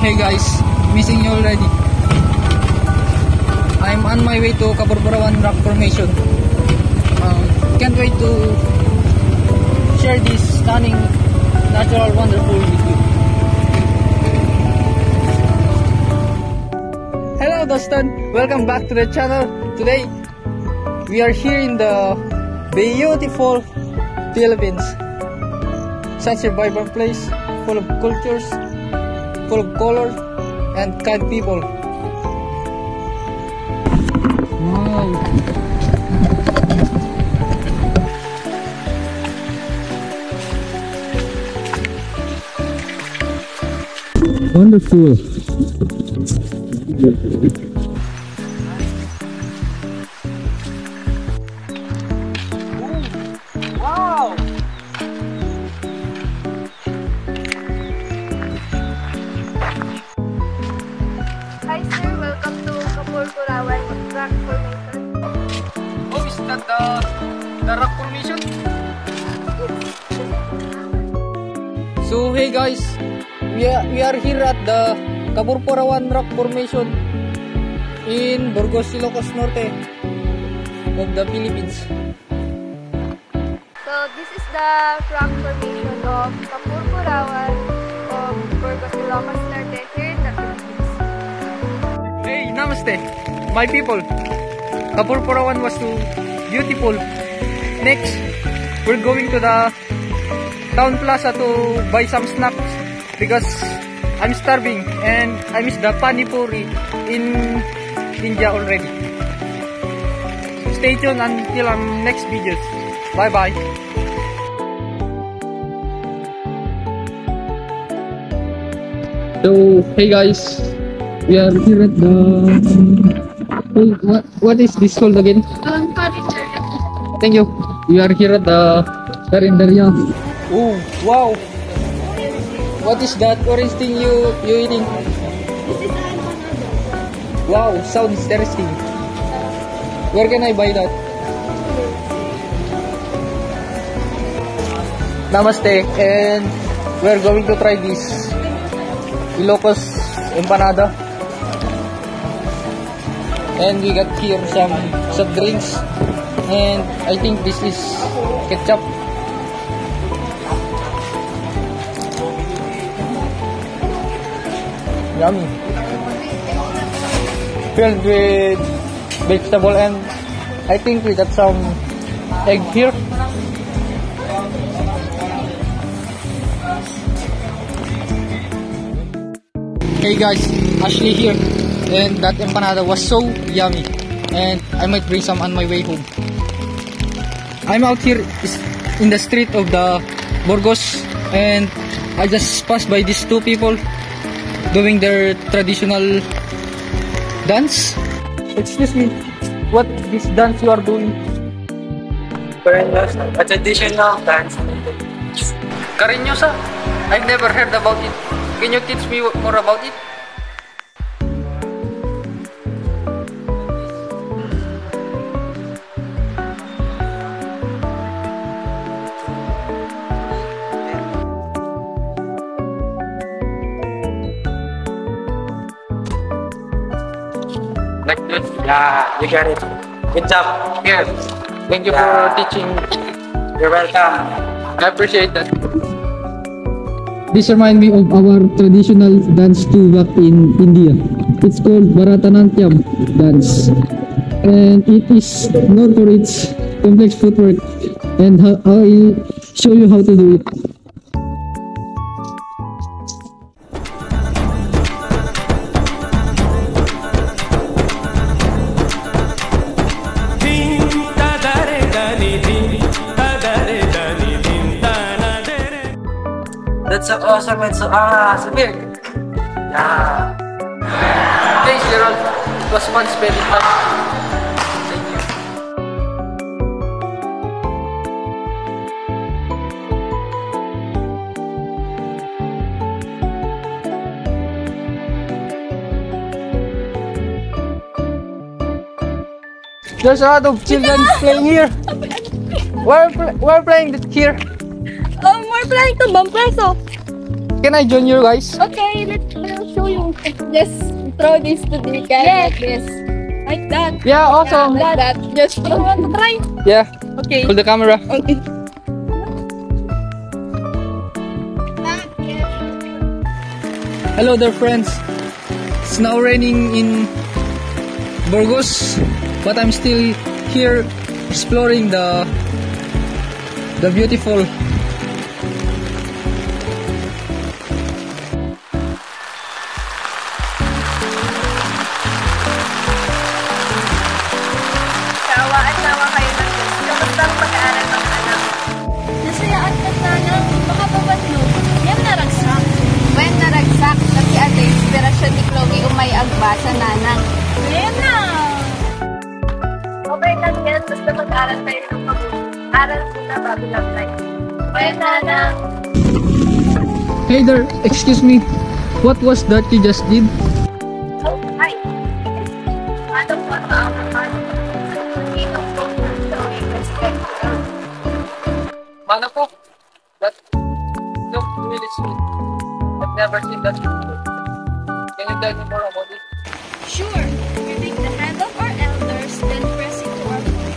Hey guys, missing you already. I'm on my way to Kaburpurawan Rock Formation. Can't wait to share this stunning natural wonderful with you. Hello Doston, welcome back to the channel. Today we are here in the beautiful Philippines. Such a vibrant place, full of cultures, full of color and kind people. Wow. Wonderful. Wow. Hi sir, welcome to Kaburpurawan Rock Formation. Oh, is that the rock formation? So hey guys, we are here at the Kaburpurawan Rock Formation in Burgos, Ilocos Norte of the Philippines. So this is the rock formation of Kaburpurawan of Burgos, Ilocos Norte here in the Philippines. Hey, namaste, my people. Kaburpurawan was too beautiful. Next, we're going to the town plaza to buy some snacks because I'm starving and I miss the pani puri in India already. Stay tuned until our next videos. Bye bye. So hey guys, we are here at the what is this called again? Carinderia. Thank you. We are here at the Carinderia. Oh wow! What is that orange thing you eating? This is empanada. Wow, sounds interesting. Where can I buy that? Namaste, and we're going to try this Ilocos empanada. And we got here some soft drinks, and I think this is ketchup. Yummy. Filled with vegetable, and I think we got some egg here. Hey guys, Ashley here, and that empanada was so yummy, and I might bring some on my way home. I'm out here in the street of the Burgos, and I just passed by these two people doing their traditional dance. Excuse me, what this dance you are doing? A traditional dance. Cariñosa? I've never heard about it. Can you teach me more about it? Like this. Yeah, you got it. Good job. Good. Thank you Yeah. for teaching. You're welcome. I appreciate that. This reminds me of our traditional dance too back in India. It's called Bharatanatyam dance, and it is known for its complex footwork. And I'll show you how to do it. That's so awesome and so Samir. Yeah. Thanks, Gerald. It was fun spending time. Thank you. There's a lot of children playing here. We're playing here. We're playing Tumbang Preso. can I join you guys? Okay, I'll show you. Just throw this to the cat like this. Like that. Yeah, awesome. Like that. Just throw. Want to try? Yeah. Okay. Hold the camera. Okay. Hello there, friends. It's now raining in Burgos, but I'm still here exploring the beautiful. Sawa at sawa kayo ng Diyos. Kamusta ang pag-aaral ng anak? Nasayaan ka nanang. Baka babadlo. Yan naragsak. When naragsak, kasi ang inspirasyon ni Chloe umay agbasa nanang. Ayan na! Okay lang yan. Basta mag-aral tayo ng mabuti. Aral muna bago lang tayo. When nanang. Hey there, excuse me. What was that you just did? Oh, hi. Ano po ang mga Sino po Chloe respect? Mana po? That look really sweet. I've never seen that before. Can you tell me more about it? Sure. We take the hand of our elders, then press it to our foot.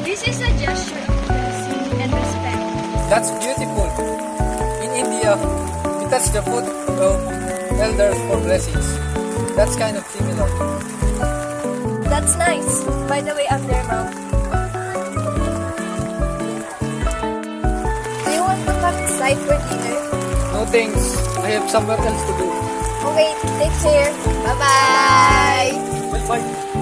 This is a gesture of blessing and respect. That's beautiful. In India, we touch the foot of elders for blessings. That's kind of similar. That's nice. By the way, I'm there, Mom. Do you want to come inside for dinner? No thanks. I have somewhere else to go. Okay, take care. Bye-bye. Bye bye.